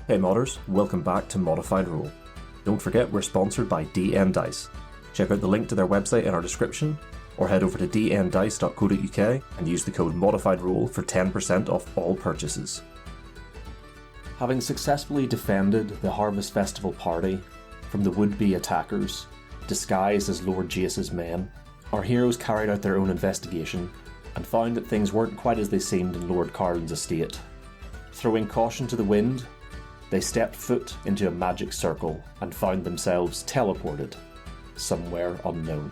Hey modders, welcome back to ModifedRoll. Don't forget we're sponsored by DN Dice. Check out the link to their website in our description, or head over to dndice.co.uk and use the code ModifedRoll for 10% off all purchases. Having successfully defended the Harvest Festival party from the would-be attackers, disguised as Lord Jace's men, our heroes carried out their own investigation and found that things weren't quite as they seemed in Lord Carlin's estate. Throwing caution to the wind, they stepped foot into a magic circle and found themselves teleported somewhere unknown.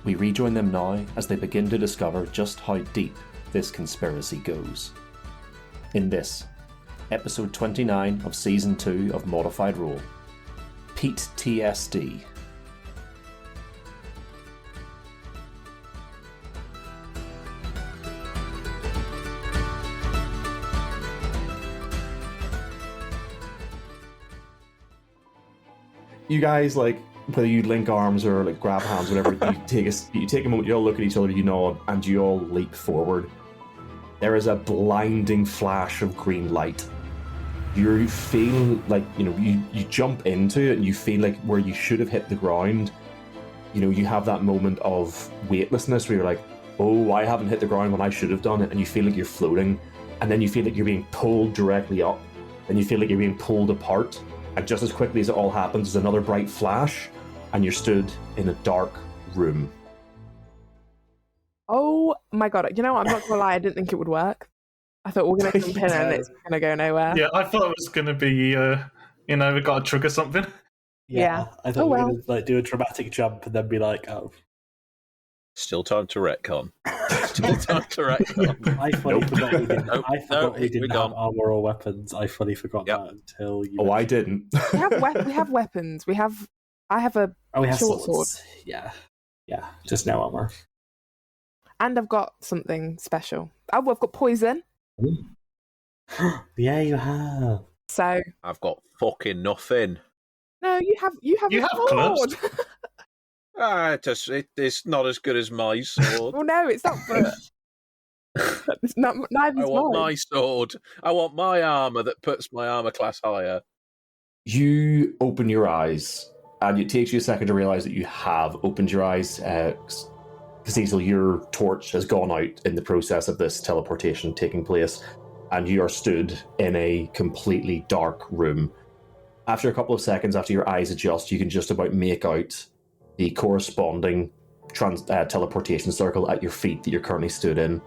We rejoin them now as they begin to discover just how deep this conspiracy goes. In this, episode 29 of season 2 of ModifedRoll, PeteTSD. You guys, like, whether you link arms or like grab hands, whatever, you take a moment, you all look at each other, you nod, and you all leap forward. There is a blinding flash of green light. You feel like, you jump into it and you feel like where you should have hit the ground, you have that moment of weightlessness where you're like, oh, I haven't hit the ground when I should have done it, and you feel like you're floating, and then you feel like you're being pulled directly up, and you feel like you're being pulled apart. And just as quickly as it all happens, there's another bright flash, and you're stood in a dark room. Oh my god, I'm not gonna lie, I didn't think it would work. I thought we're gonna jump in and it's gonna go nowhere. Yeah, I thought it was gonna be, we got to trigger something. Yeah. I thought we were gonna do a dramatic jump and then be like, oh. Still time to retcon. Still time to retcon. I fully forgot we didn't, we didn't have gone. armor or weapons. I fully forgot that until you... Oh, I didn't. We have weapons. I have a short sword. Yeah, just no armor. And I've got something special. Oh, I've got poison. Yeah, you have. So I've got fucking nothing. no, you have a sword. Clubs. It's not as good as my sword. Well, no, it's not. But it's not. Neither's I want mine. my sword. I want my armor that puts my armor class higher. You open your eyes, and it takes you a second to realise that you have opened your eyes. Cecil, your torch has gone out in the process of this teleportation taking place, and you are stood in a completely dark room. After a couple of seconds, after your eyes adjust, you can just about make out the corresponding teleportation circle at your feet that you're currently stood in,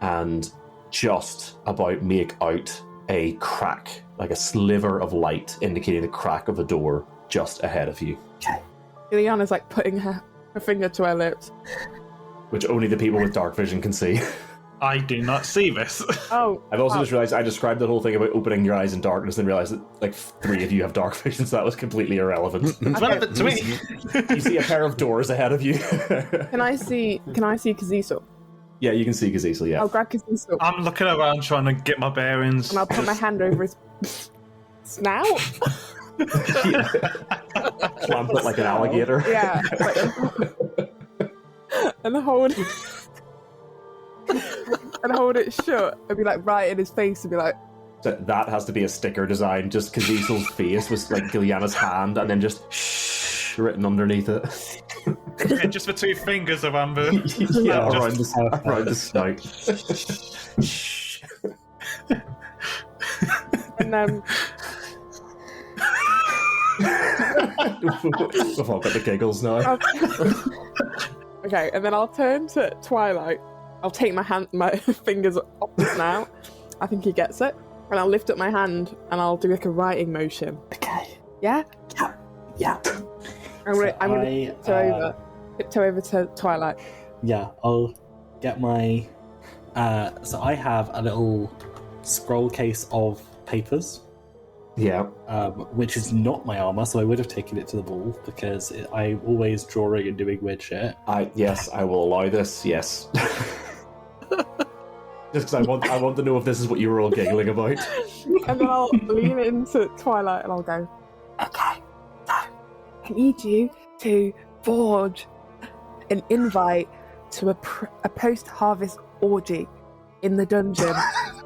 and just about make out a crack, like a sliver of light indicating the crack of a door just ahead of you. Okay. Ileana's like putting her finger to her lips. Which only the people with dark vision can see. I do not see this. Oh, I've also just realised I described the whole thing about opening your eyes in darkness and realised that like 3 of you have dark vision, so that was completely irrelevant. It's relevant to me. You see a pair of doors ahead of you. Can I see Kaziso? Yeah, you can see Kaziso, yeah. I'll grab Kaziso I'm looking around trying to get my bearings. and I'll put my hand over his snout. Clamp it like an alligator. Yeah. And hold it shut and be like right in his face and be like, That has to be a sticker design, just Kaziso's face was like Gilliana's hand and then just shh written underneath it. Yeah, just for 2 fingers of amber. Yeah, Just- around the snout. Shh. and then We've all got the giggles now. okay, and then I'll turn to Twilight. I'll take my fingers off the snout. I think he gets it. And I'll lift up my hand and I'll do like a writing motion. Okay. Yeah? Yeah. I'm gonna tiptoe over to Twilight. Yeah, I'll get my... so I have a little scroll case of papers. Yeah. Which is not my armor, so I would have taken it to the ball because I'm always drawing and doing weird shit. Yes, I will allow this, yes. Just because I want to know if this is what you were all giggling about. And then I'll lean into Twilight and I'll go, okay, so I need you to forge an invite to a post-harvest orgy in the dungeon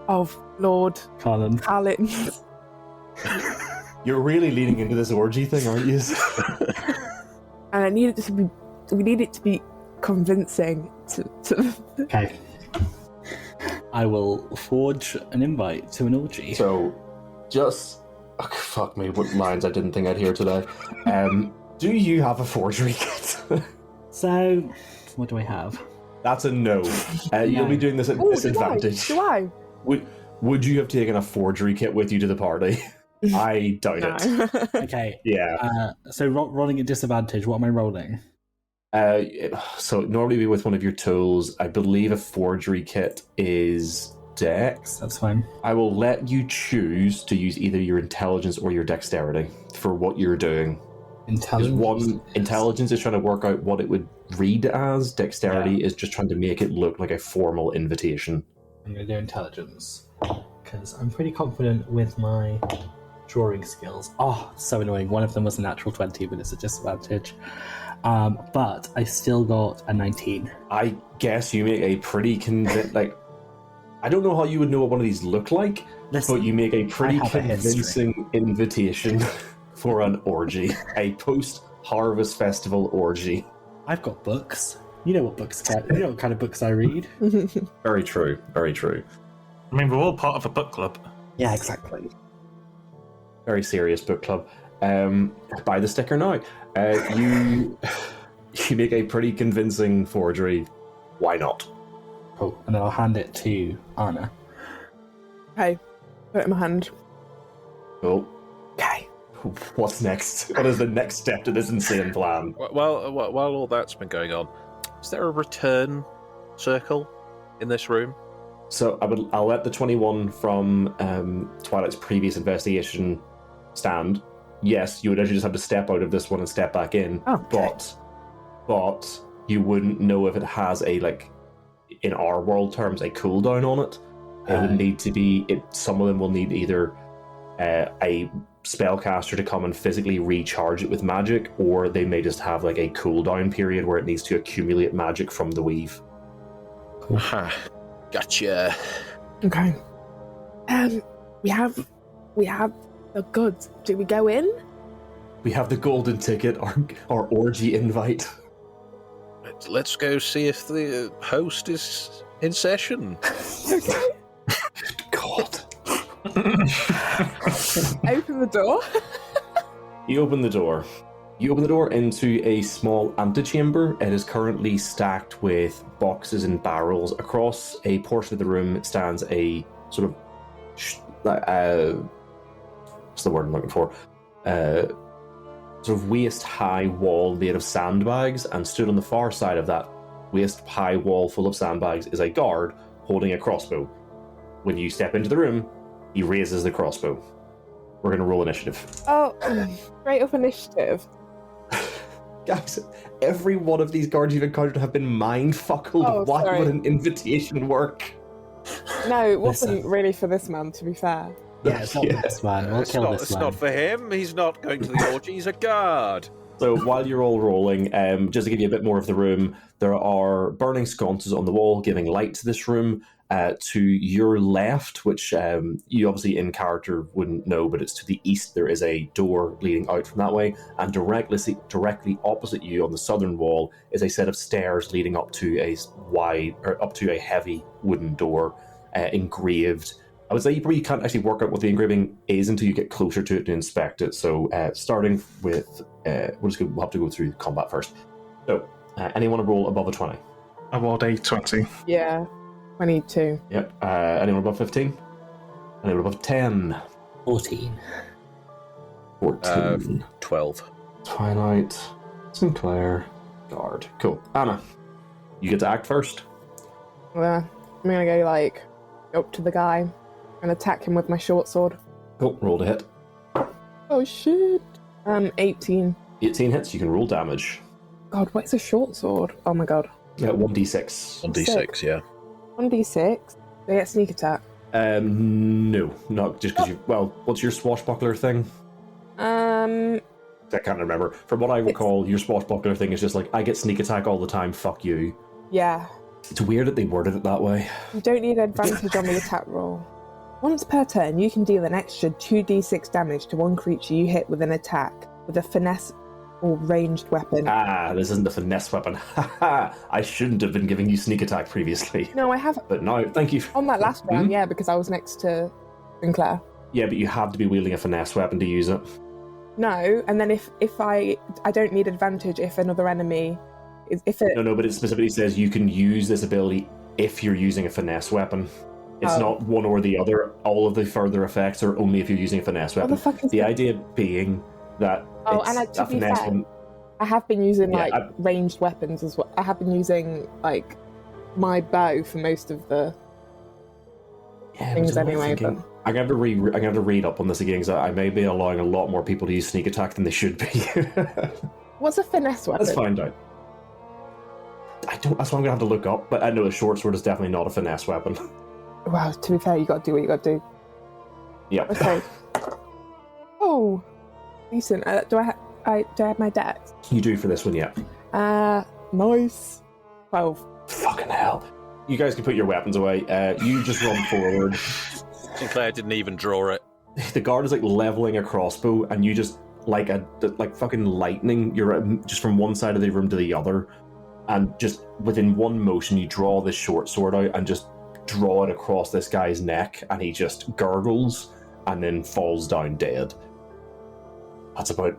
of Lord Carlin's. You're really leaning into this orgy thing, aren't you? And I need it to be. We need it to be convincing. To... Okay. I will forge an invite to an orgy. So, just... Oh, fuck me, what lines I didn't think I'd hear today. Do you have a forgery kit? So, what do I have? That's a no. You'll be doing this at disadvantage. Do I? Would you have taken a forgery kit with you to the party? I doubt it. Okay. Yeah. So rolling at disadvantage, what am I rolling? So normally be with one of your tools. I believe a forgery kit is Dex. That's fine. I will let you choose to use either your intelligence or your dexterity for what you're doing. Intelligence is trying to work out what it would read as. Dexterity is just trying to make it look like a formal invitation. I'm going to do intelligence because I'm pretty confident with my drawing skills. Oh, so annoying. One of them was a natural 20, but it's a disadvantage. But I still got a 19. I guess you make a pretty like. I don't know how you would know what one of these look like, but you make a pretty convincing invitation for an orgy, a post-harvest festival orgy. I've got books. You know what books? You know what kind of books I read. Very true. Very true. I mean, we're all part of a book club. Yeah, exactly. Very serious book club. Buy the sticker now. You make a pretty convincing forgery. Why not? Cool. And then I'll hand it to Anna. Okay, put it in my hand. Cool. Okay. What's next? What is the next step to this insane plan? Well, while all that's been going on, is there a return circle in this room? So I'll let the 21 from Twilight's previous investigation stand. Yes, you would actually just have to step out of this one and step back in. Okay. But you wouldn't know if it has a, like, in our world terms, a cooldown on it. It would need to be. Some of them will need either a spellcaster to come and physically recharge it with magic, or they may just have like a cooldown period where it needs to accumulate magic from the weave. Cool. Gotcha. Okay. We have the goods. Do we go in? We have the golden ticket, our orgy invite. Let's go see if the host is in session. Okay. God. Open the door. You open the door. You open the door into a small antechamber. It is currently stacked with boxes and barrels. Across a portion of the room stands a sort of what's the word I'm looking for? Sort of waist-high wall made of sandbags, and stood on the far side of that waist-high wall full of sandbags is a guard holding a crossbow. When you step into the room, he raises the crossbow. We're going to roll initiative. Oh, straight up initiative. Guys, every one of these guards you've encountered have been mind-fuckled. Oh, Why sorry. would an invitation work? No, it wasn't really for this man, to be fair. Yeah, it's not for this man. We'll kill this It's man. not for him. He's not going to the orgy. He's a guard. So while you're all rolling, just to give you a bit more of the room, there are burning sconces on the wall giving light to this room. To your left, which you obviously in character wouldn't know, but it's to the east, there is a door leading out from that way, and directly opposite you on the southern wall is a set of stairs leading up to a heavy wooden door engraved. I would say you probably can't actually work out what the engraving is until you get closer to it to inspect it. So starting with, we'll have to go through combat first. So anyone want to roll above a 20? I rolled a 20. Yeah, 22. Yep. Anyone above 15? Anyone above 10? 14. 14. 12. Twilight. Sinclair. Guard. Cool. Anna, you get to act first. I'm gonna go, like, up to the guy and attack him with my short sword. Cool. Roll to hit. Oh, shit. 18. 18 hits. You can roll damage. God, what's a short sword? Oh, my God. 1d6. 1d6, yeah. 1d6. They get sneak attack. No. Not just because you... Well, what's your swashbuckler thing? I can't remember. From what I recall, your swashbuckler thing is just like, I get sneak attack all the time, fuck you. Yeah. It's weird that they worded it that way. You don't need advantage on the attack roll. Once per turn, you can deal an extra 2d6 damage to one creature you hit with an attack with a finesse or ranged weapon. Ah, this isn't a finesse weapon. Haha, I shouldn't have been giving you sneak attack previously. No, I have. But no, thank you. On that last round, yeah, because I was next to Sinclair. Yeah, but you have to be wielding a finesse weapon to use it. No, and then if I don't need advantage if another enemy is if it. No, but it specifically says you can use this ability if you're using a finesse weapon. It's not one or the other. All of the further effects are only if you're using a finesse weapon. What the fuck is the that? idea being that it's to a be finesse fair, weapon. I have been using Yeah, ranged weapons as well. I have been using like my bow for most of the things anyway. But I'm going to read up on this again because I may be allowing a lot more people to use sneak attack than they should be. what's a finesse weapon? Let's find out. That's what I'm going to have to look up. But I know a short sword is definitely not a finesse weapon. Well, to be fair, you got to do what you got to do. Yep. Okay. Oh, decent. Do I have my dex? You do for this one, yeah. Nice. 12. Fucking hell. You guys can put your weapons away. You just run forward. Sinclair didn't even draw it. The guard is like leveling a crossbow, and you just like fucking lightning. You're just from one side of the room to the other, and just within one motion, you draw this short sword out and just draw it across this guy's neck, and he just gurgles and then falls down dead. That's about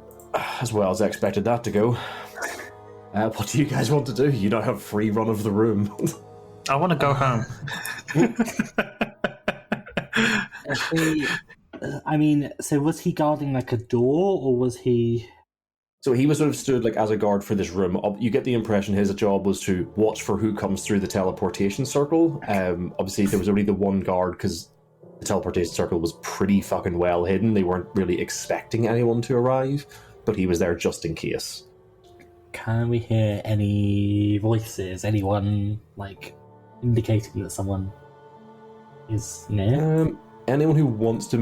as well as I expected that to go. What do you guys want to do? You don't have free run of the room. I want to go home. So was he guarding like a door, or was he? So he was sort of stood like as a guard for this room. You get the impression his job was to watch for who comes through the teleportation circle. Obviously, there was only the one guard because the teleportation circle was pretty fucking well hidden. They weren't really expecting anyone to arrive, but he was there just in case. Can we hear any voices? Anyone like indicating that someone is near? Anyone who wants to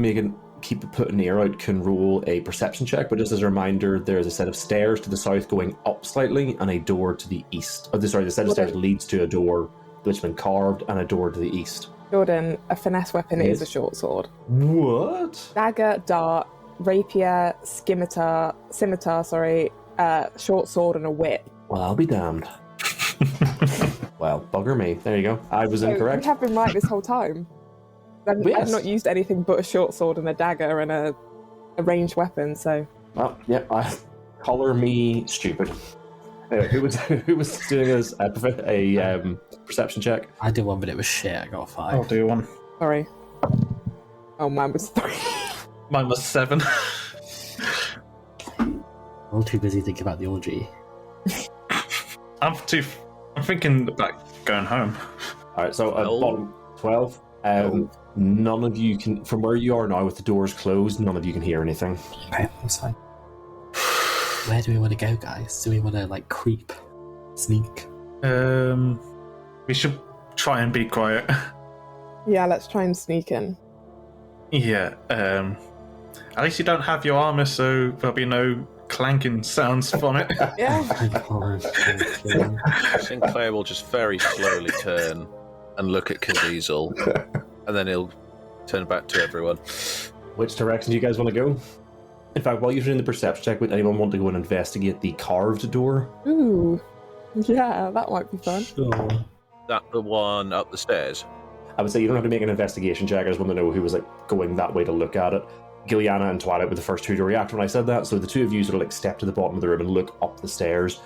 put an ear out can roll a perception check, but just as a reminder, there's a set of stairs to the south going up slightly and a door to the east. The set of stairs leads to a door which has been carved and a door to the east. Jordan, a finesse weapon is a short sword. What? Dagger, dart, rapier, scimitar, short sword, and a whip. Well, I'll be damned. Well, bugger me. There you go. I was incorrect. You have been right this whole time. I've not used anything but a short sword and a dagger and a ranged weapon, so... Well, yeah, color me stupid. Anyway, who was doing a perception check? I did one, but it was shit. I got a 5. I'll do one. Sorry. Oh, mine was 3. Mine was 7. I'm all too busy thinking about the orgy. I'm thinking about going home. Alright, so at bottom 12. None of you can, from where you are now with the doors closed, none of you can hear anything. Okay, that's fine. Where do we want to go, guys? Do we want to like creep, sneak? We should try and be quiet. Yeah, let's try and sneak in. Yeah. At least you don't have your armor, so there'll be no clanking sounds from it. Yeah. Sinclair will just very slowly turn and look at Cazizal, and then he'll turn back to everyone. Which direction do you guys want to go? In fact, while you're doing the perception check, would anyone want to go and investigate the carved door? Ooh. Yeah, that might be fun. Sure. That the one up the stairs? I would say you don't have to make an investigation check. I just want to know who was like going that way to look at it. Gilliana and Twilight were the first two to react when I said that, so the two of you sort of like step to the bottom of the room and look up the stairs.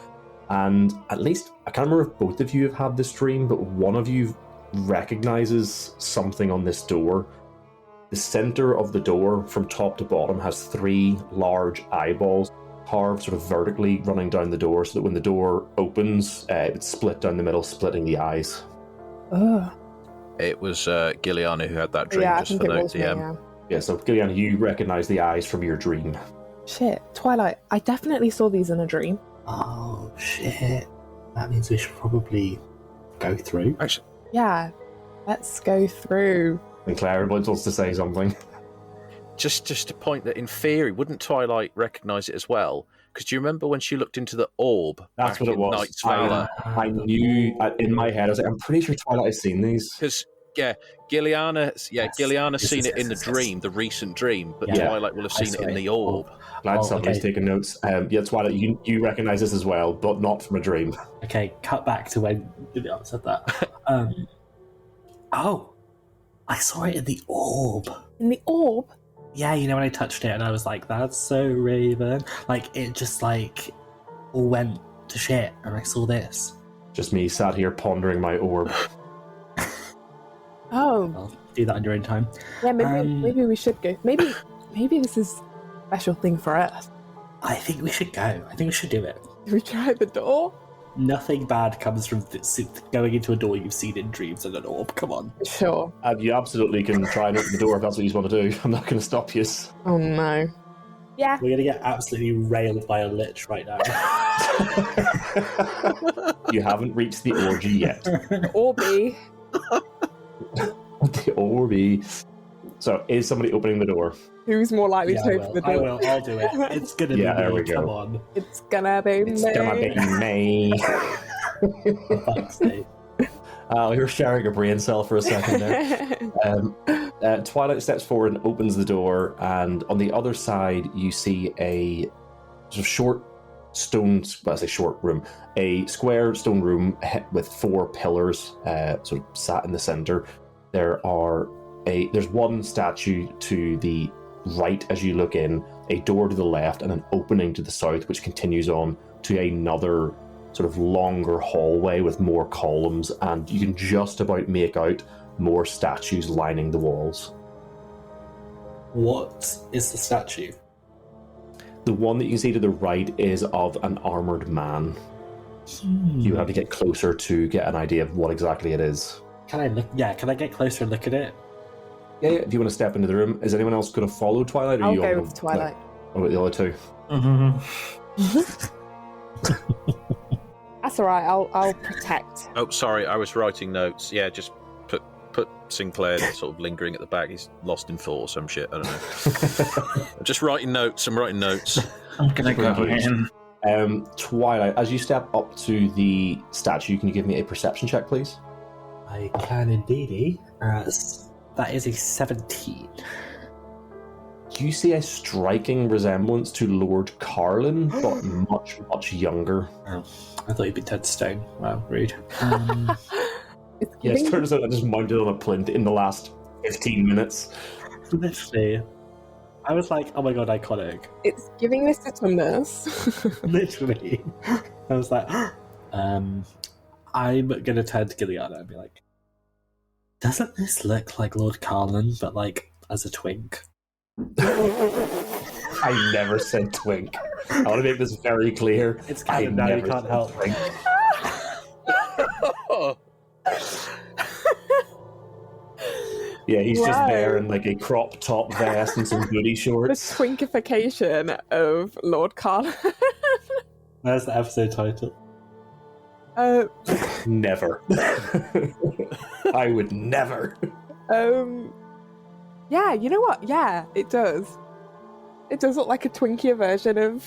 And at least, I can't remember if both of you have had this dream, but one of you recognizes something on this door. The center of the door, from top to bottom, has 3 large eyeballs carved sort of vertically running down the door, so that when the door opens, it's split down the middle, splitting the eyes. Ugh. It was Gilliana who had that dream, Yeah, I just think for it note was me, DM. yeah. Yeah, so Gilliana, you recognize the eyes from your dream. Shit, Twilight, I definitely saw these in a dream. Oh shit! That means we should probably go through. Actually, Yeah, let's go through. And Claire wants to say something. just to point that in theory, wouldn't Twilight recognise it as well? Because do you remember when she looked into the orb? That's back what it in was. Knight's Valor? I knew in my head, I was like, I'm pretty sure Twilight has seen these. Because Gilliana's Yes, Gilliana's yes, seen yes, it in the yes, dream, the recent dream, but Yeah. Twilight will have I seen it saw in the orb. Glad Oh, somebody's okay. taking notes. Yeah, Twilight, you recognise this as well, but not from a dream. Okay, cut back to when Gillian said that. Oh, I saw it in the orb. In the orb? Yeah, you know, when I touched it and I was like, that's so Raven. Like, it just, like, all went to shit and I saw this. Just me sat here pondering my orb. Oh, Well, do that on your own time. yeah. Maybe we should go. Maybe this is a special thing for us. I think we should go. I think we should do it. Should we try the door? Nothing bad comes from going into a door you've seen in dreams and an orb. Come on. Sure. You absolutely can try and open the door if that's what you want to do. I'm not going to stop you. Oh no. Yeah. We're going to get absolutely railed by a lich right now. You haven't reached the orgy yet. Orby. The orby. So, is somebody opening the door? Who's more likely Yeah, to I open will. the door? I will. I'll do it. It's going to Yeah, be there me. we go. Come on. It's gonna be It's me. gonna be me. For fuck's sake. You're sharing a brain cell for a second there. Twilight steps forward and opens the door, and on the other side, you see a sort of short stone, well, I say short room, a square stone room with 4 pillars sort of sat in the center. There's one statue to the right as you look in, a door to the left, and an opening to the south, which continues on to another sort of longer hallway with more columns, and you can just about make out more statues lining the walls. What is the statue? The one that you can see to the right is of an armoured man. You have to get closer to get an idea of what exactly it is. Can I look? Yeah, can I get closer and look at it? Yeah, if you want to step into the room. Is anyone else going to follow Twilight? Or I'll you all go gonna, with Twilight. What about the other two? That's all right. I'll protect. Oh, sorry, I was writing notes. Yeah, just put Sinclair sort of lingering at the back. He's lost in thought or some shit. I don't know. I'm just writing notes. I'm writing notes. I'm gonna go in. Twilight, as you step up to the statue, can you give me a perception check, please? I can indeedy. That is a 17. You see a striking resemblance to Lord Carlin, but much, much younger. Oh, I thought you'd be 10 stone. Wow, rude. It's Yes, giving, turns out I just mounted on a plinth in the last 15 minutes. Literally. I was like, oh my god, iconic. it's giving legitimateness. Literally. I was like, I'm gonna turn to Gilliana and be like, doesn't this look like Lord Carlin, but like as a twink? I never said twink. I want to make this very clear. It's I canon now, you never can't said help. twink. Yeah, he's just Wow. there in like a crop top vest and some booty The shorts. twinkification of Lord Carlin. There's the episode title. Never. I would never. Yeah, you know what? Yeah, it does. It does look like a twinkier version of.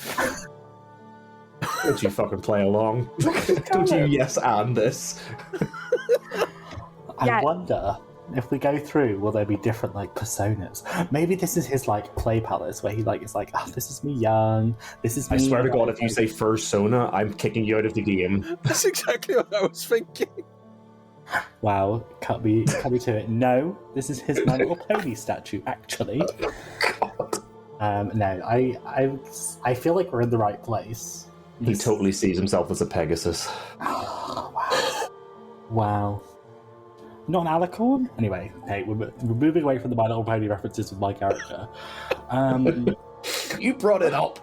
Don't you fucking play along? Don't you yes and this? Yeah. I wonder if we go through, will there be different like personas? Maybe this is his like play palace where he like is like, oh, this is me young. This is me. I swear to God, if you say fursona, I'm kicking you out of the game. That's exactly what I was thinking. Wow, cut me to it. No, this is his My Little Pony statue, actually. No, I feel like we're in the right place. He totally sees himself as a Pegasus. Oh, wow. Not an alicorn? Anyway, hey, we're moving away from the My Little Pony references with my character. You brought it up.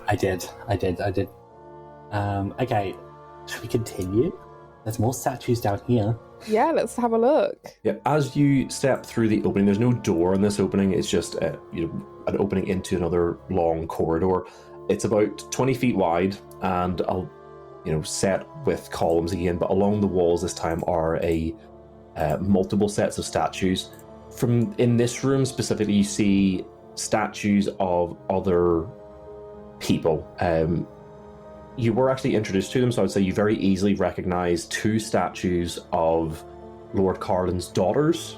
I did. Okay, should we continue? There's more statues down here. Yeah, let's have a look. Yeah, as you step through the opening, there's no door in this opening. It's just an opening into another long corridor. It's about 20 feet wide and set with columns again. But along the walls this time are multiple sets of statues. From in this room specifically, you see statues of other people. You were actually introduced to them, so I would say you very easily recognize 2 statues of Lord Carlin's daughters,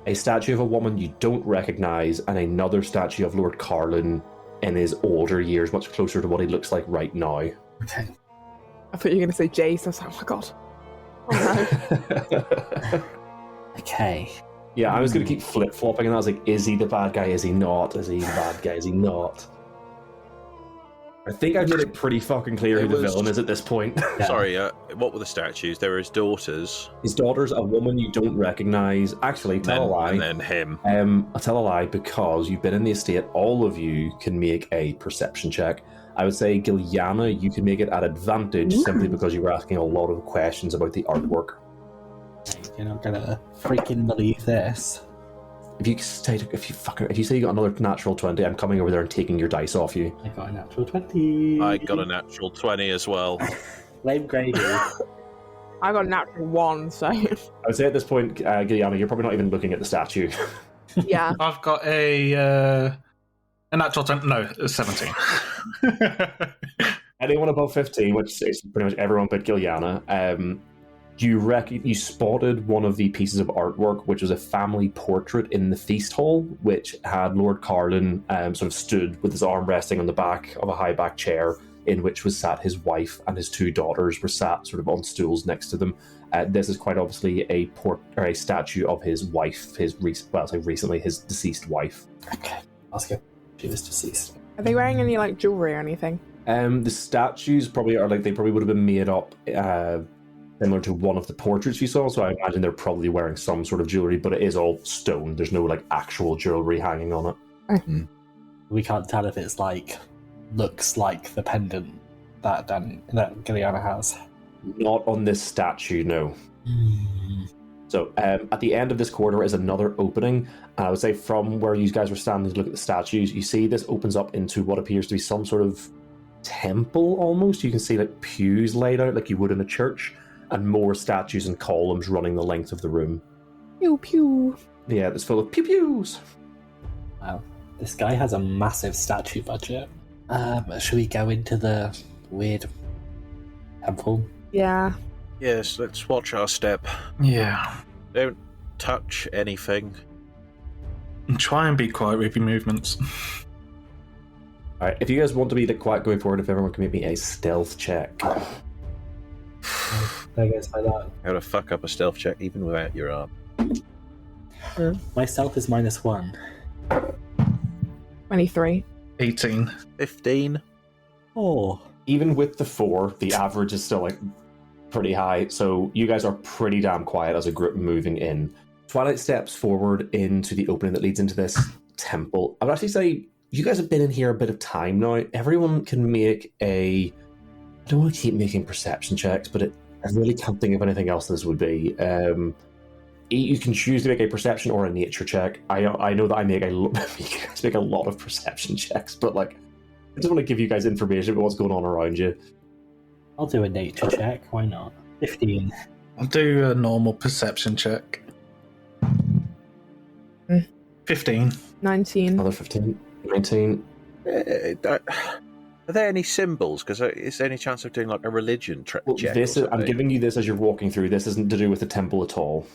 a statue of a woman you don't recognise, and another statue of Lord Carlin in his older years, much closer to what he looks like right now. Okay. I thought you were going to say Jace. I was like, oh my god. Oh no. Okay. Yeah, I was going to keep flip-flopping, and I was like, is he the bad guy? Is he not? Is he the bad guy? Is he not? I think I've made it pretty fucking clear who the villain is at this point. Yeah. Sorry, what were the statues? There were his daughters. His daughter's a woman you don't recognise. Actually, tell a lie. And then him. I'll tell a lie because you've been in the estate. All of you can make a perception check. I would say, Giliana, you can make it at advantage simply because you were asking a lot of questions about the artwork. You're not gonna freaking believe this. If you say you got another natural 20, I'm coming over there and taking your dice off you. I got a natural 20. I got a natural 20 as well. Blame Grady. I got a natural 1, so I would say at this point, Giliana, you're probably not even looking at the statue. yeah. I've got a natural 10. No, 17. Anyone above 15, which is pretty much everyone but Giliana, you spotted one of the pieces of artwork, which was a family portrait in the feast hall, which had Lord Carlin sort of stood with his arm resting on the back of a high back chair, in which was sat his wife and his 2 daughters were sat sort of on stools next to them. This is quite obviously a statue of his wife, his deceased wife. Okay, I'll skip. She was deceased. Are they wearing any like jewelry or anything? The statues probably would have been made up similar to one of the portraits you saw, so I imagine they're probably wearing some sort of jewelry, but it is all stone. There's no like actual jewelry hanging on it. We can't tell if it's like looks like the pendant that Giliana has. Not on this statue, no. So at the end of this corridor is another opening, and I would say from where you guys were standing to look at the statues, you see this opens up into what appears to be some sort of temple almost. You can see like pews laid out like you would in a church, and more statues and columns running the length of the room. Pew pew. Yeah, it's full of pew-pews. Wow, this guy has a massive statue budget. Should we go into the weird temple? Yeah. Yes, let's watch our step. Yeah. Don't touch anything. And try and be quiet with your movements. Alright, if you guys want to be quiet going forward, if everyone can make me a stealth check. There goes my that. How to fuck up a stealth check even without your arm. My stealth is -1. 23. 18. 15. Oh. Even with the 4, the average is still like pretty high, so you guys are pretty damn quiet as a group moving in. Twilight steps forward into the opening that leads into this temple. I would actually say you guys have been in here a bit of time now. Everyone can make I don't want to keep making perception checks, but I really can't think of anything else this would be. You can choose to make a perception or a nature check. I know that I make you guys make a lot of perception checks, but like I just want to give you guys information about what's going on around you. I'll do a nature check. Why not? 15. I'll do a normal perception check. 15. 19. Another 15, 19. Are there any symbols? Because is there any chance of doing like a religion check? I'm giving you this as you're walking through. This isn't to do with the temple at all.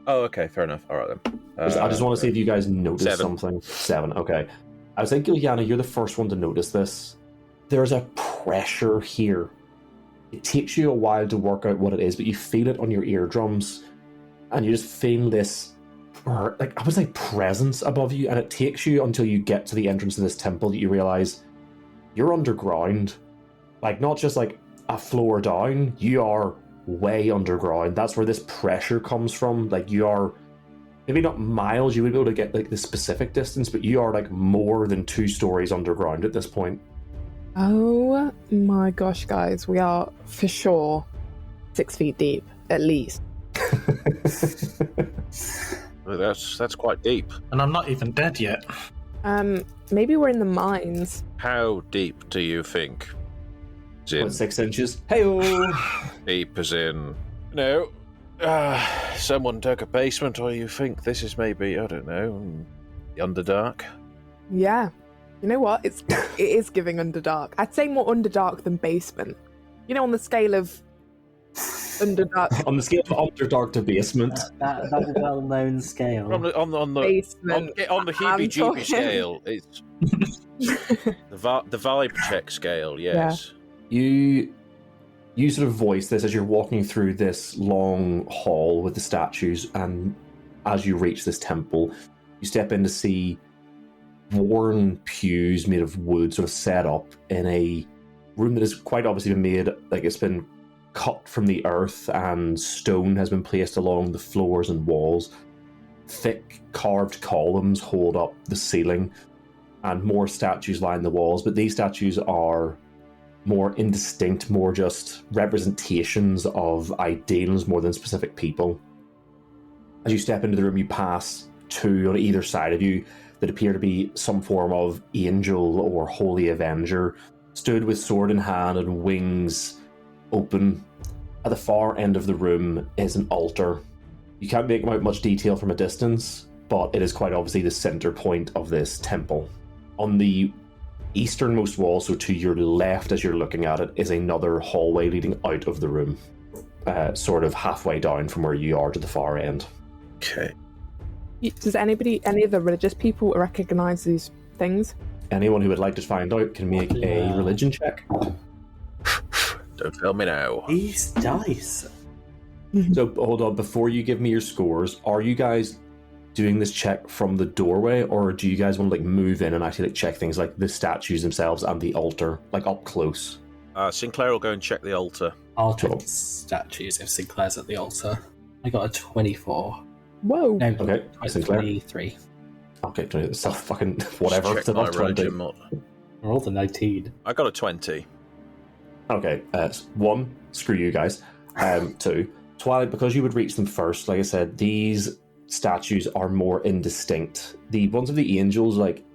Oh, okay, fair enough. All right then. I just want to see if you guys notice 7. something. 7, okay. I was thinking, Giliana, you're the first one to notice this. There's a pressure here. It takes you a while to work out what it is, but you feel it on your eardrums, and you just feel this, like I would say, presence above you, and it takes you until you get to the entrance of this temple that you realize you're underground. Like, not just like a floor down, you are way underground. That's where this pressure comes from. Like, you are maybe not miles, you would be able to get like the specific distance, but you are like more than 2 stories underground at this point. Oh my gosh, guys, we are for sure 6 feet deep, at least. That's quite deep. And I'm not even dead yet. Maybe we're in the mines. How deep do you think? As in, 6 inches. Hey-oh! deep as in... No. Someone dug a basement, or you think this is maybe, I don't know, the Underdark? Yeah. You know what? It is giving Underdark. I'd say more Underdark than basement. You know, on the scale of Underdark On the scale of Underdark to basement. That well-known scale. On the basement. on the I'm heebie-jeebie talking- scale, it's the vibe check scale. Yes. You sort of voice this as you're walking through this long hall with the statues, and as you reach this temple, you step in to see worn pews made of wood sort of set up in a room that has quite obviously been made, like it's been cut from the earth, and stone has been placed along the floors and walls. Thick carved columns hold up the ceiling, and more statues line the walls, but these statues are more indistinct, more just representations of ideals more than specific people. As you step into the room, you pass two on either side of you that appear to be some form of angel or holy avenger, stood with sword in hand and wings open. At the far end of the room is an altar. You can't make out much detail from a distance, but it is quite obviously the center point of this temple. On the easternmost wall, so to your left as you're looking at it, is another hallway leading out of the room, sort of halfway down from where you are to the far end. Okay. Does any of the religious people recognize these things? Anyone who would like to find out can make a religion check. Don't tell me now. These dice. So hold on, before you give me your scores, are you guys doing this check from the doorway, or do you guys want to like move in and actually like check things like the statues themselves and the altar, like up close? Sinclair will go and check the altar. I'll check the statues if Sinclair's at the altar. I got a 24. Whoa. No, Okay, Sinclair. 23. Okay, it's a fucking whatever. Check It's my above 20. religion mod. I rolled a 19. I got a 20. Okay, one, screw you guys. Two, Twilight, because you would reach them first, like I said, these statues are more indistinct. The ones of the angels, like,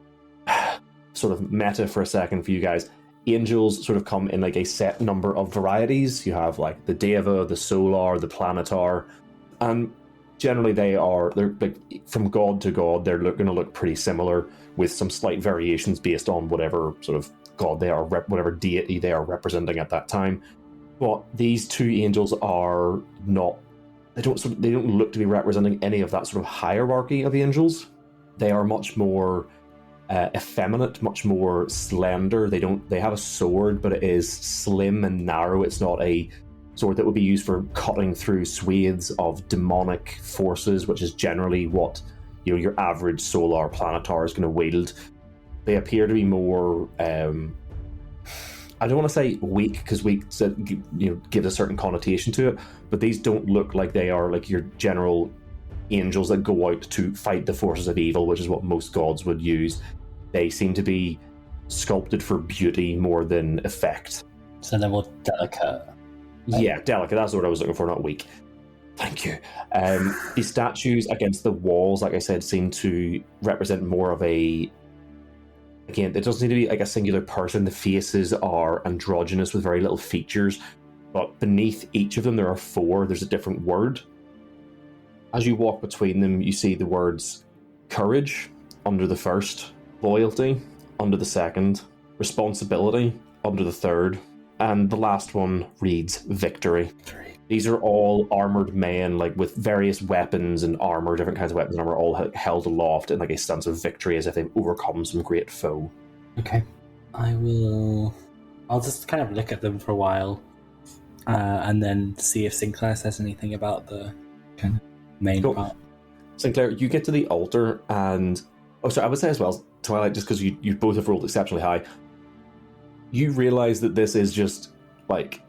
sort of meta for a second for you guys, angels sort of come in like a set number of varieties. You have like the Deva, the Solar, the Planetar, and generally they're like from god to god, they're going to look pretty similar with some slight variations based on whatever sort of god they are, whatever deity they are representing at that time. But these two angels are not, they don't look to be representing any of that sort of hierarchy of angels. They are much more effeminate, much more slender. They have a sword, but it is slim and narrow. It's not a sword that would be used for cutting through swathes of demonic forces, which is generally what your average Solar Planetar is going to wield. They appear to be more I don't want to say weak, because weak gives a certain connotation to it, but these don't look like they are like your general angels that go out to fight the forces of evil, which is what most gods would use. They seem to be sculpted for beauty more than effect. So they're more delicate. Yeah, delicate. That's the word I was looking for, not weak. Thank you. The statues against the walls, like I said, seem to represent more of a... Again, it doesn't need to be like a singular person. The faces are androgynous with very little features, but beneath each of them there are four. There's a different word. As you walk between them, you see the words courage under the first, loyalty under the second, responsibility under the third, and the last one reads victory. These are all armored men, like with various weapons and armor, different kinds of weapons and armor, all held aloft in like a sense of victory, as if they've overcome some great foe. Okay. I'll just kind of look at them for a while, and then see if Sinclair says anything about the kind of main part. Sinclair, you get to the altar, and I would say as well, Twilight, just because you both have rolled exceptionally high, you realize that this is just like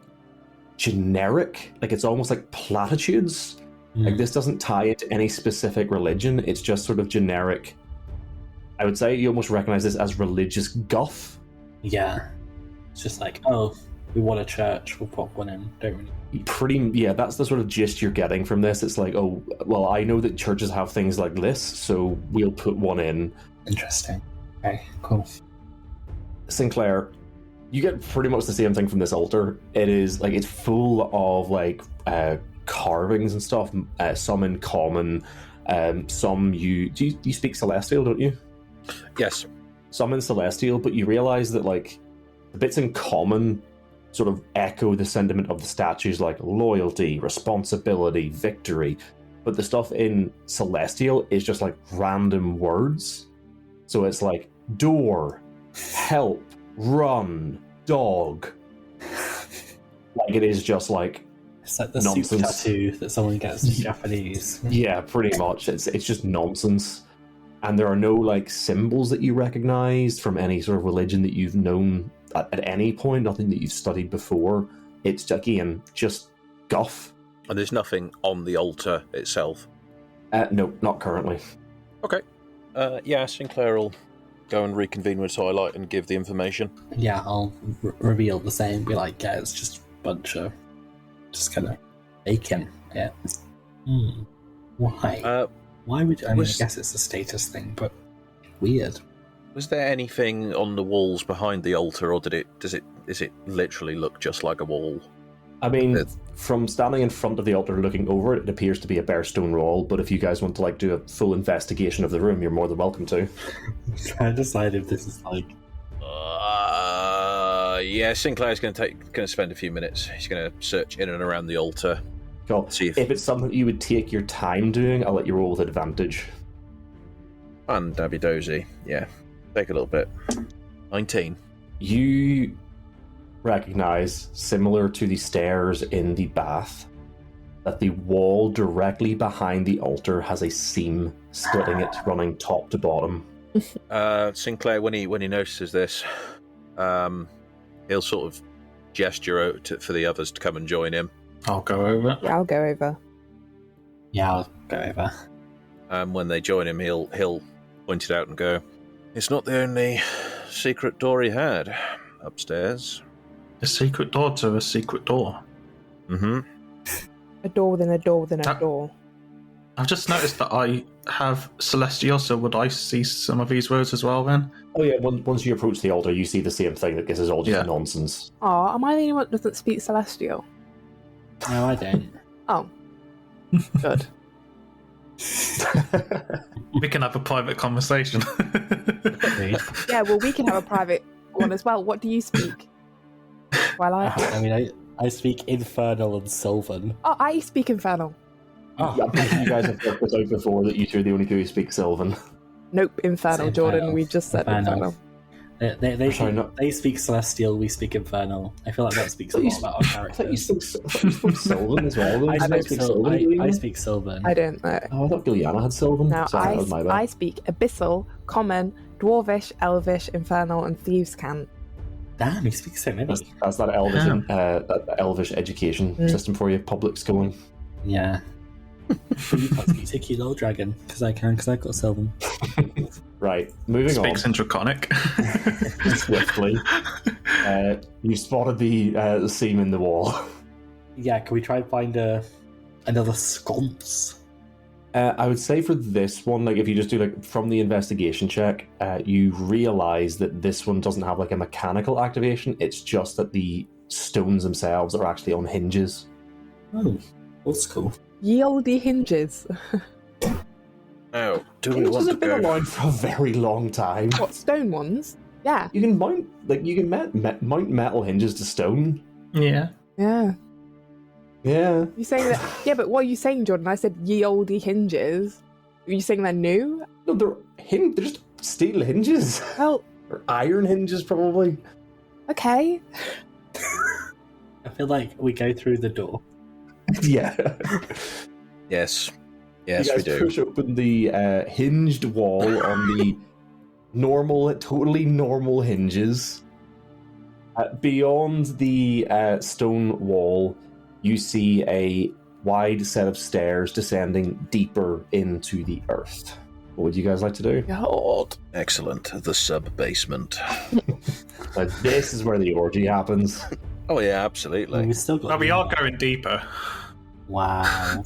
generic, like it's almost like platitudes. Like this doesn't tie into any specific religion, it's just sort of generic. I would say you almost recognize this as religious guff. Yeah, it's just like, oh, we want a church, we'll pop one in, don't we? Yeah, that's the sort of gist you're getting from this. It's like, oh, well, I know that churches have things like this, so we'll put one in. Interesting. Okay, cool. Sinclair, you get pretty much the same thing from this altar. It is like, it's full of like carvings and stuff, some in common, some you speak Celestial, don't you? Yes. Some in Celestial, but you realize that like the bits in common sort of echo the sentiment of the statues like loyalty, responsibility, victory. But the stuff in Celestial is just like random words. So it's like door, help, run, dog. Like it is just like It's like the nonsense. soup tattoo that someone gets in Japanese. Yeah, pretty much. It's just nonsense. And there are no like symbols that you recognize from any sort of religion that you've known at any point, nothing that you've studied before. It's again just guff. And there's nothing on the altar itself. No, not currently. Okay. Yeah, Sinclair will go and reconvene with Twilight and give the information. Yeah, I'll reveal the same. Be like, yeah, it's just a bunch of just kind of bacon. Yeah. Why? Why would I mean? I guess it's a status thing, but weird. Was there anything on the walls behind the altar, or does it literally look just like a wall? I mean, from standing in front of the altar looking over it, it appears to be a bare stone wall, but if you guys want to like do a full investigation of the room, you're more than welcome to. I'm trying to decide if this is like... Yeah, Sinclair's going to spend a few minutes. He's going to search in and around the altar. Cool. See if it's something you would take your time doing, I'll let you roll with advantage. And Dabby Dozy, yeah. Take a little bit. 19. You recognize, similar to the stairs in the bath, that the wall directly behind the altar has a seam splitting it, running top to bottom. Sinclair, when he notices this, he'll sort of gesture out for the others to come and join him. I'll go over. Yeah, I'll go over. Yeah, I'll go over. When they join him, he'll point it out and go, "It's not the only secret door he had upstairs." A secret door to a secret door. Mm-hmm. A door within a door within a door. I've just noticed that I have Celestial, so would I see some of these words as well then? Oh yeah, once you approach the altar, you see the same thing, that this is all just Yeah. nonsense. Oh, am I the only one that doesn't speak Celestial? No, I don't. Oh. Good. We can have a private conversation. Yeah, well, we can have a private one as well. What do you speak? Well, I mean, I speak Infernal and Sylvan. Oh, I speak Infernal. Oh, Yeah, you guys have worked this out before that you two are the only two who speak Sylvan. Nope, Infernal, It's Jordan. Infernal. We just said Infernal. They speak Celestial, we speak Infernal. I feel like that speaks a lot about our I thought you characters. spoke Sylvan as well. I Didn't speak you Sylvan, I Juliana? speak Sylvan. I don't know. Oh, I thought Juliana had Sylvan. Now, Sorry, that was my bad. I speak Abyssal, Common, Dwarvish, Elvish, Infernal, and Thieves' Cant. Damn, you speak so many. That's that Elvish, that Elvish education system for you, public schooling. Yeah. But you can't speak to Kilo Dragon, because I can, because I've got Sylvan. Right, moving on Speaks in Draconic. swiftly. You spotted the seam in the wall. Yeah, can we try and find another sconce? I would say for this one, like if you just do like from the investigation check, you realize that this one doesn't have like a mechanical activation. It's just that the stones themselves are actually on hinges. Oh, that's cool. Ye olde hinges. Now, do we Hinges want to have been go? around for a very long time. What, stone ones? Yeah. You can mount metal hinges to stone. Yeah. Yeah. Yeah. You saying that? Yeah, but what are you saying, Jordan? I said ye olde hinges. Are you saying they're new? No, they're just steel hinges. Well, Or iron hinges, probably. okay. I feel like we go through the door. Yeah. Yes. You Yes, we guys do. push open the hinged wall on the totally normal hinges. Beyond the stone wall, you see a wide set of stairs descending deeper into the earth. What would you guys like to do? God. Excellent. The sub-basement. Now, this is where the orgy happens. Oh, yeah, absolutely. We've still got. Well, we are going deeper. Wow.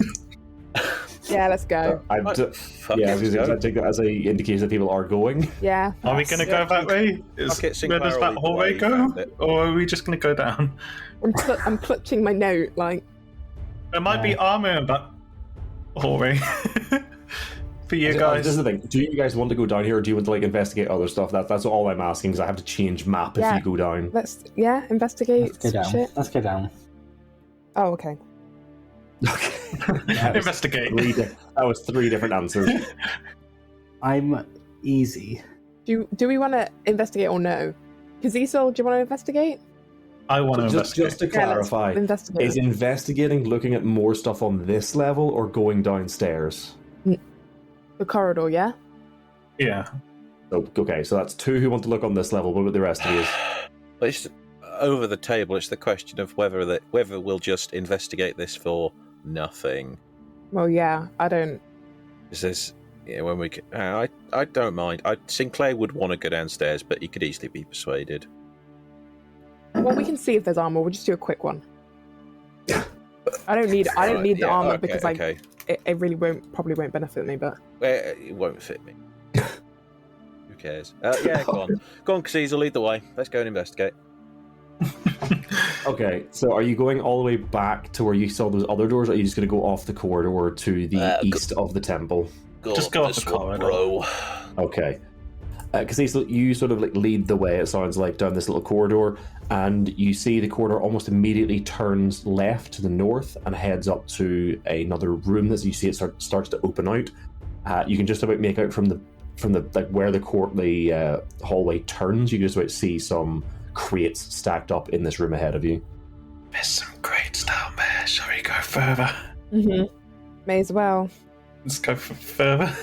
Yeah, let's go. I Fuck take that as a indication that people are going. Yeah. Are we going to go that way? Fuck it, Where does Sinclair that will hallway lead the way, go? found it. Or are we just going to go down? I'm clutching my note, like. There might be armor in that hallway. for you This guys. is the thing. Do you guys want to go down here, or do you want to like investigate other stuff? That's all I'm asking, because I have to change map if Yeah. you go down. Let's investigate Let's go down. shit. Let's go down. Oh, okay. Okay. Investigate. That was 3 different answers. I'm easy. Do we want to investigate or no? Cecil, do you want to investigate? I want to investigate. Just to Yeah, let's clarify, investigate. is investigating looking at more stuff on this level or going downstairs? The corridor, yeah? Yeah. Okay, so that's 2 who want to look on this level. What about the rest of you? But it's over the table. It's the question of whether we'll just investigate this for nothing. Well, yeah, I don't. Is this when we? I don't mind. Sinclair would want to go downstairs, but he could easily be persuaded. Well, we can see if there's armor. We'll just do a quick one. I don't need the armor because it really probably won't benefit me, but It won't fit me. Who cares? Yeah, go on. Go on, Cecil, lead the way. Let's go and investigate. Okay, so are you going all the way back to where you saw those other doors, or are you just going to go off the corridor to the east of the temple? Just go up the corridor. bro. Okay. Because you sort of like lead the way, it sounds like, down this little corridor, and you see the corridor almost immediately turns left to the north and heads up to another room. As you see, it starts to open out. You can just about make out from the like where the hallway turns. You can just about see some crates stacked up in this room ahead of you. There's some crates down there. Shall we go further? may as well. Let's go further.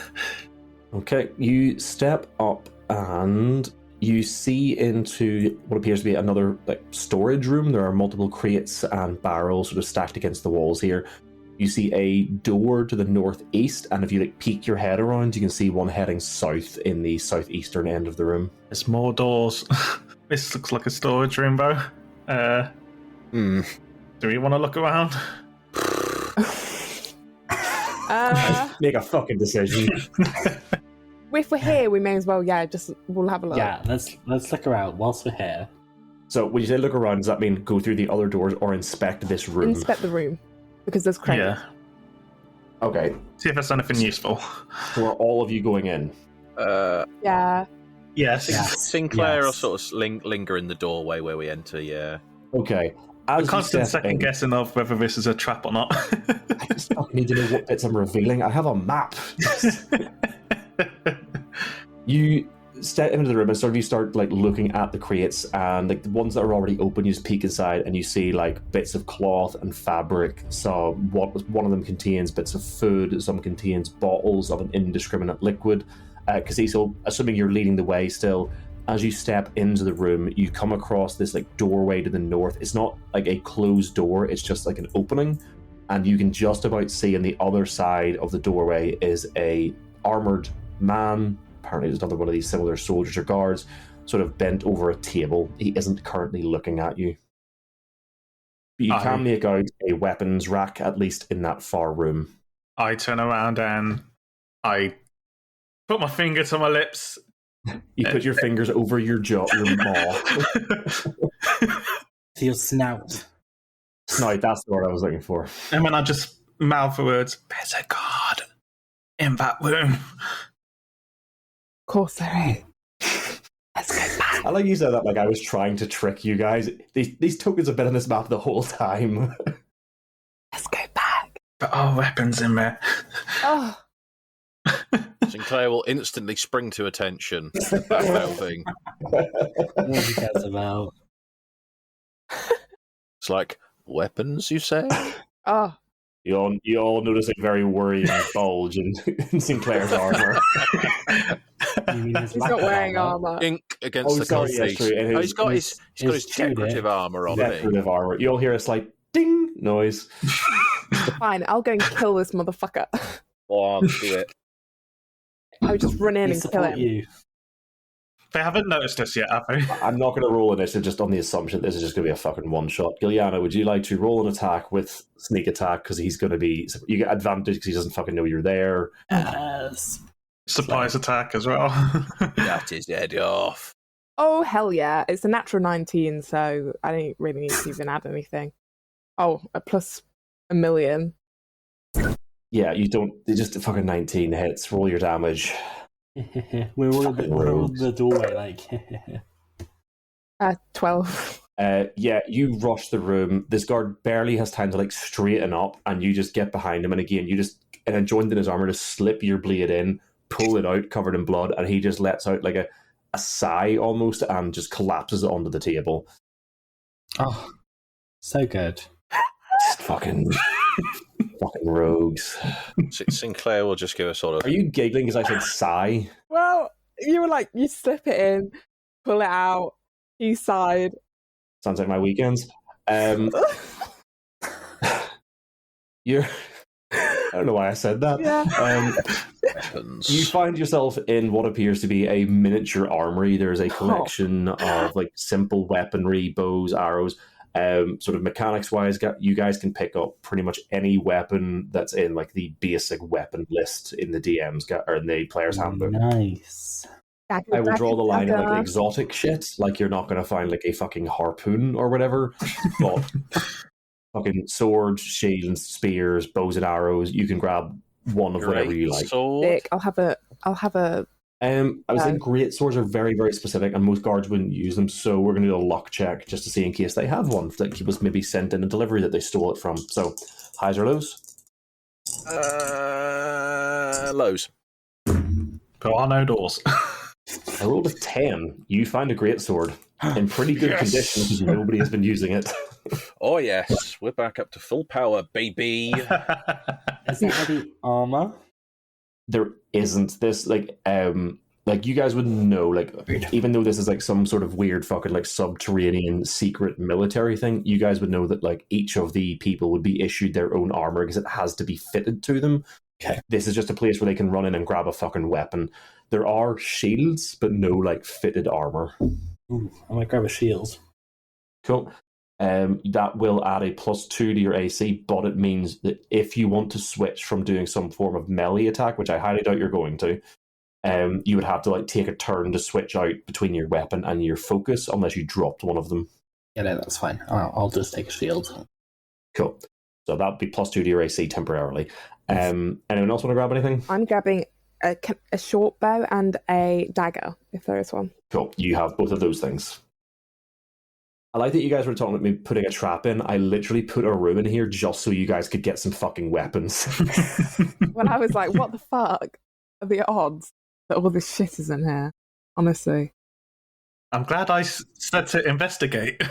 Okay, you step up and you see into what appears to be another storage room. There are multiple crates and barrels sort of stacked against the walls here. You see a door to the northeast, and if you peek your head around, you can see one heading south in the southeastern end of the room. There's more doors. This looks like a storage room, bro. Do we want to look around? Make a fucking decision. If we're here, we may as well, we'll have a look. Yeah, let's look around whilst we're here. So when you say look around, does that mean go through the other doors or inspect this room? Inspect the room, because there's crates. Yeah. Okay. See if there's anything useful. So are all of you going in? Yeah. Yes. Sinclair will Yes. sort of linger in the doorway where we enter, yeah. Okay. I'm As you constant step second in- guessing of whether this is a trap or not. I just fucking need to know what bits I'm revealing. I have a map. You step into the room and you start looking at the crates, and the ones that are already open, you just peek inside and you see bits of cloth and fabric. So one of them contains bits of food, some contains bottles of an indiscriminate liquid. Cecil, assuming you're leading the way still, as you step into the room, you come across this doorway to the north. It's not a closed door, it's just an opening, and you can just about see on the other side of the doorway is a armored man. Apparently there's another one of these similar soldiers or guards, sort of bent over a table. He isn't currently looking at you. But you can make out a weapons rack, at least in that far room. I turn around and I put my finger to my lips. You put your fingers over your jaw, your maw. To your snout. Snout, that's the word I was looking for. And then I just mouth the words, "There's a guard in that room." Of course there is. Let's go back. I like you said that I was trying to trick you guys. These tokens have been on this map the whole time. Let's go back. There are weapons in there. Oh, Sinclair will instantly spring to attention. That little thing. What he cares about. It's like, weapons, you say? oh. You all notice a very worrying bulge in Sinclair's armor. You mean his He's not lack of wearing armor. Ink against the sorry, yes, codpiece. true. And He's got his his decorative armour on. Decorative armor. You'll hear a slight ding noise. Fine, I'll go and kill this motherfucker. Oh, do it. I'll just run in We and kill support him. you. They haven't noticed us yet, have they? I'm not going to roll initiative just on the assumption this is just going to be a fucking one-shot. Giliana, would you like to roll an attack with sneak attack? Because he's going to be... You get advantage because he doesn't fucking know you're there. Yes. Surprise attack as well. That is head off. Oh, hell yeah. It's a natural 19, so I don't really need to even add anything. Oh, a plus a million. Yeah, you don't. They just fucking 19 hits. Roll your damage. we're all Fucking in rogues. the doorway, like. 12. Yeah, you rush the room. This guard barely has time to like straighten up, and you just get behind him. And again, you just joined in his armor to slip your blade in, pull it out, covered in blood, and he just lets out like a sigh almost, and just collapses it onto the table. Oh, so good. Just fucking rogues. Sinclair will just give a sort of. Are you giggling because I said sigh? Well, you were like, you slip it in, pull it out, you sighed. Sounds like my weekends. You're. I don't know why I said that. Yeah. You find yourself in what appears to be a miniature armory. There's a collection of like simple weaponry, bows, arrows. Sort of mechanics-wise, you guys can pick up pretty much any weapon that's in like the basic weapon list in the DM's or in the player's handbook. Nice. I will draw the line at like the exotic shit. Like you're not going to find like a fucking harpoon or whatever, but fucking swords, shields, spears, bows and arrows. You can grab one of whatever you like. Dick, I'll have a. I was saying great swords are very, very specific, and most guards wouldn't use them. So we're going to do a luck check just to see in case they have one that was maybe sent in a delivery that they stole it from. So highs or lows? Lows. There are no doors. I rolled a 10. You find a great sword in pretty good condition because nobody has been using it. Oh yes, we're back up to full power, baby. Is there any armor? There isn't this like you guys would know, like even though this is like some sort of weird fucking like subterranean secret military thing, you guys would know that like each of the people would be issued their own armor because it has to be fitted to them. Okay. This is just a place where they can run in and grab a fucking weapon. There are shields, but no like fitted armor. Ooh, I might grab a shield. Cool. That will add a +2 to your AC, but it means that if you want to switch from doing some form of melee attack, which I highly doubt you're going to, you would have to like take a turn to switch out between your weapon and your focus, unless you dropped one of them. Yeah, no, that's fine. I'll just take a shield. Cool. So that would be +2 to your AC temporarily. Anyone else want to grab anything? I'm grabbing a short bow and a dagger, if there is one. Cool. You have both of those things. I like that you guys were talking about me putting a trap in. I literally put a room in here just so you guys could get some fucking weapons. When I was like, what the fuck are the odds that all this shit is in here? Honestly. I'm glad I said to investigate.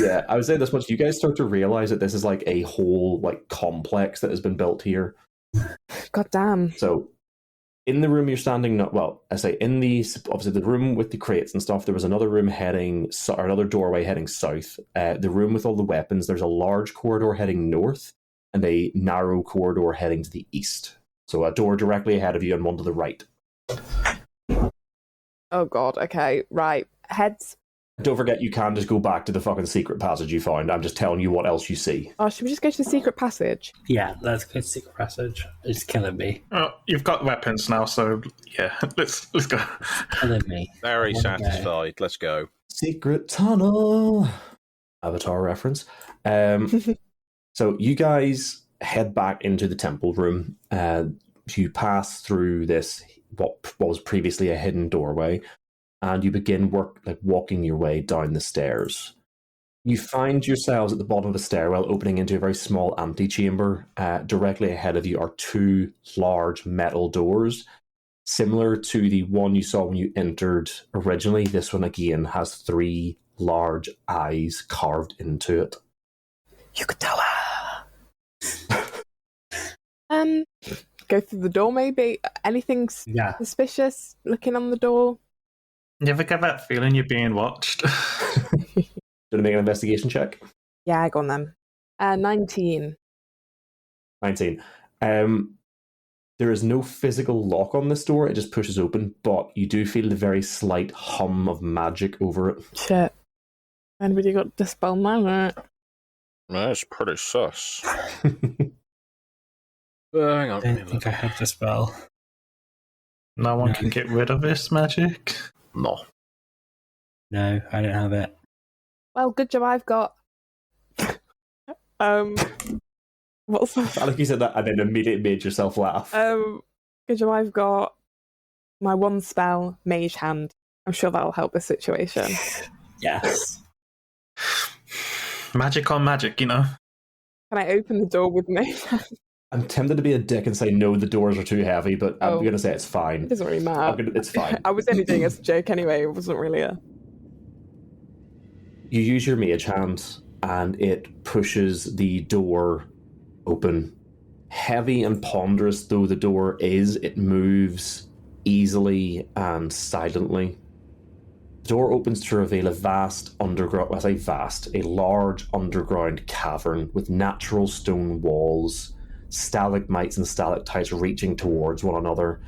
Yeah, I was saying this much. You guys start to realize that this is like a whole like complex that has been built here. God damn. So, in the room you're standing, in the obviously the room with the crates and stuff. There was another room or another doorway heading south. The room with all the weapons. There's a large corridor heading north and a narrow corridor heading to the east. So a door directly ahead of you and one to the right. Oh god. Okay. Right. Heads. Don't forget, you can just go back to the fucking secret passage you found. I'm just telling you what else you see. Oh, should we just go to the secret passage? Yeah, let's go to secret passage. It's killing me. Oh, you've got weapons now, so yeah, let's go. Killing me. Very satisfied. Let's go. Secret tunnel. Avatar reference. So you guys head back into the temple room. You pass through this what was previously a hidden doorway, and you begin walking your way down the stairs. You find yourselves at the bottom of a stairwell opening into a very small antechamber. Directly ahead of you are two large metal doors. Similar to the one you saw when you entered originally, this one again has three large eyes carved into it. You could tell her. Go through the door maybe? Anything suspicious looking on the door? You ever get that feeling you're being watched? Did I make an investigation check? Yeah, go on then. 19. 19. There is no physical lock on this door. It just pushes open, but you do feel the very slight hum of magic over it. Shit. Anybody got Dispel Magic? That's pretty sus. Hang on. I don't think I have the spell. No one can get rid of this magic? No. No, I don't have it. Well, good job I've got What's that? I like you said that and then immediately made yourself laugh. Good job, I've got my one spell, Mage Hand. I'm sure that'll help the situation. Yes. Magic on magic, you know. Can I open the door with Mage Hand? I'm tempted to be a dick and say no, the doors are too heavy, but I'm going to say it's fine. It doesn't really matter. It's fine. I was only doing it as a joke anyway. It wasn't really a... You use your mage hand and it pushes the door open. Heavy and ponderous though the door is, it moves easily and silently. The door opens to reveal a vast underground, well, I say vast, a large underground cavern with natural stone walls, stalagmites and stalactites reaching towards one another,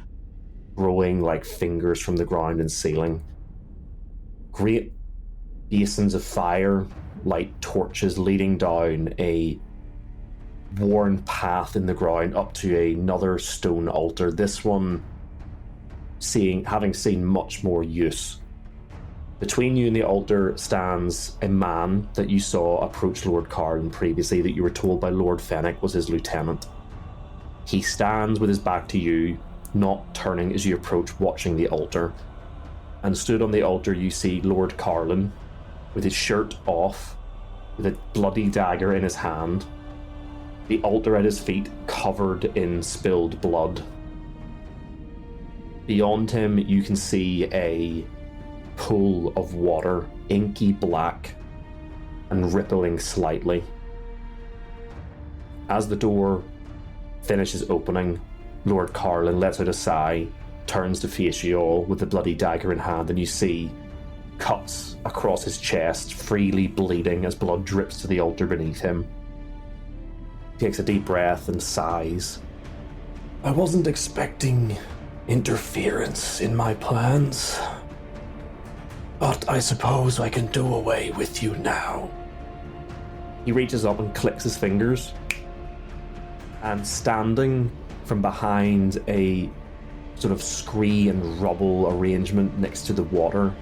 growing like fingers from the ground and ceiling. Great basins of fire, light torches leading down a worn path in the ground up to another stone altar. This one having seen much more use. Between you and the altar stands a man that you saw approach Lord Carlin previously, that you were told by Lord Fennec was his lieutenant. He stands with his back to you, not turning as you approach, watching the altar. And stood on the altar you see Lord Carlin, with his shirt off, with a bloody dagger in his hand, the altar at his feet covered in spilled blood. Beyond him you can see a pool of water, inky black and rippling slightly. As the door finishes opening, Lord Carlin lets out a sigh, turns to face you all with the bloody dagger in hand, and you see cuts across his chest, freely bleeding as blood drips to the altar beneath him. He takes a deep breath and sighs. I wasn't expecting interference in my plans, but I suppose I can do away with you now. He reaches up and clicks his fingers, and standing from behind a sort of scree and rubble arrangement next to the water,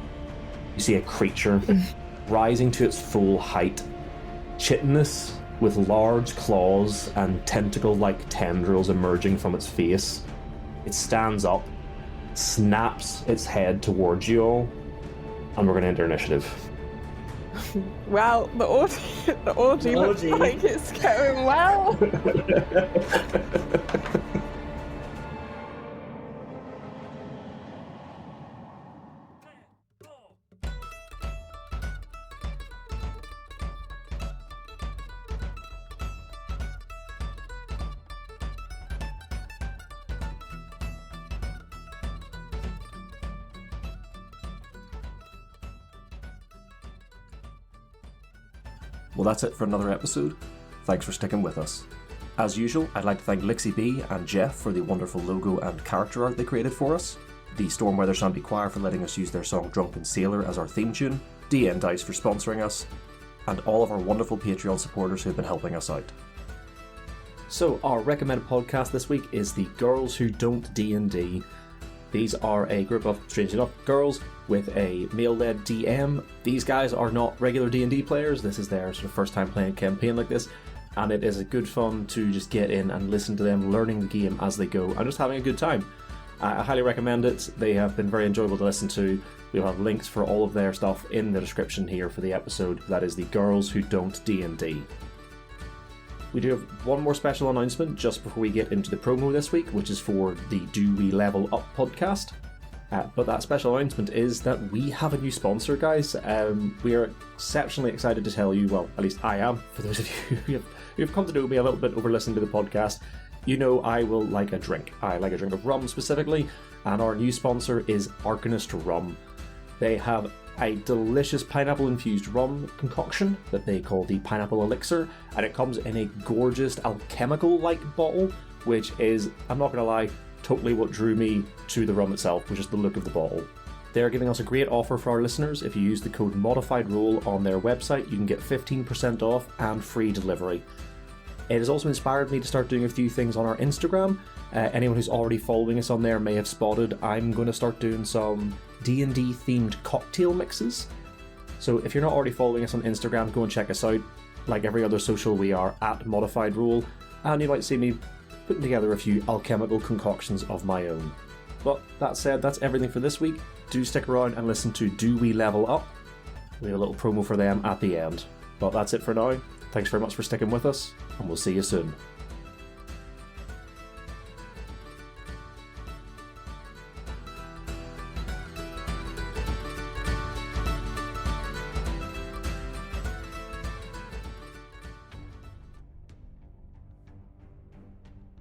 you see a creature rising to its full height, chitinous, with large claws and tentacle-like tendrils emerging from its face. It stands up, snaps its head towards you all, and we're going to enter initiative. Well, the orgy looks like it's going well. Well, that's it for another episode. Thanks for sticking with us. As usual, I'd like to thank Lixie B and Jeff for the wonderful logo and character art they created for us, the Stormweather Shanty Choir for letting us use their song Drunken Sailor as our theme tune, DN Dice for sponsoring us, and all of our wonderful Patreon supporters who've been helping us out. So, our recommended podcast this week is The Girls Who Don't D&D. These are a group of, strangely enough, girls with a male-led DM. These guys are not regular D&D players. This is their sort of first time playing a campaign like this, and it is a good fun to just get in and listen to them learning the game as they go and just having a good time. I highly recommend it. They have been very enjoyable to listen to. We'll have links for all of their stuff in the description here for the episode. That is The Girls Who Don't D&D. We do have one more special announcement just before we get into the promo this week, which is for the Do We Level Up podcast. But that special announcement is that we have a new sponsor, guys. We are exceptionally excited to tell you, well, at least I am, for those of you who have come to know me a little bit over listening to the podcast, you know I will like a drink. I like a drink of rum specifically, and our new sponsor is Arcanist Rum. They have a delicious pineapple-infused rum concoction that they call the Pineapple Elixir, and it comes in a gorgeous alchemical-like bottle, which is, I'm not going to lie, totally what drew me to the rum itself, was just the look of the bottle. They're giving us a great offer for our listeners. If you use the code ModifedRoll on their website, you can get 15% off and free delivery. It has also inspired me to start doing a few things on our Instagram. Anyone who's already following us on there may have spotted I'm going to start doing some D&D themed cocktail mixes. So if you're not already following us on Instagram, go and check us out. Like every other social, we are at ModifedRoll. and you might see me putting together a few alchemical concoctions of my own. But that said, that's everything for this week. Do stick around and listen to Do We Level Up? We have a little promo for them at the end. But that's it for now. Thanks very much for sticking with us, and we'll see you soon.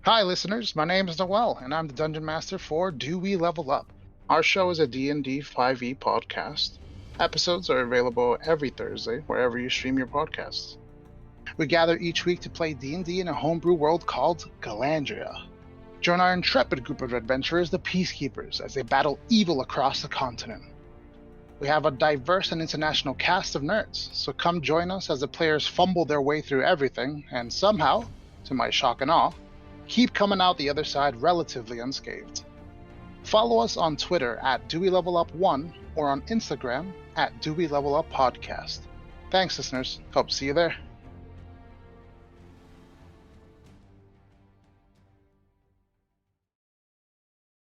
Hi listeners, my name is Noel, and I'm the Dungeon Master for Do We Level Up? Our show is a D&D 5e podcast. Episodes are available every Thursday, wherever you stream your podcasts. We gather each week to play D&D in a homebrew world called Galandria. Join our intrepid group of adventurers, the Peacekeepers, as they battle evil across the continent. We have a diverse and international cast of nerds, so come join us as the players fumble their way through everything, and somehow, to my shock and awe, keep coming out the other side relatively unscathed. Follow us on Twitter at DoWeLevelUp1 or on Instagram at DoWeLevelUpPodcast. Thanks, listeners. Hope to see you there.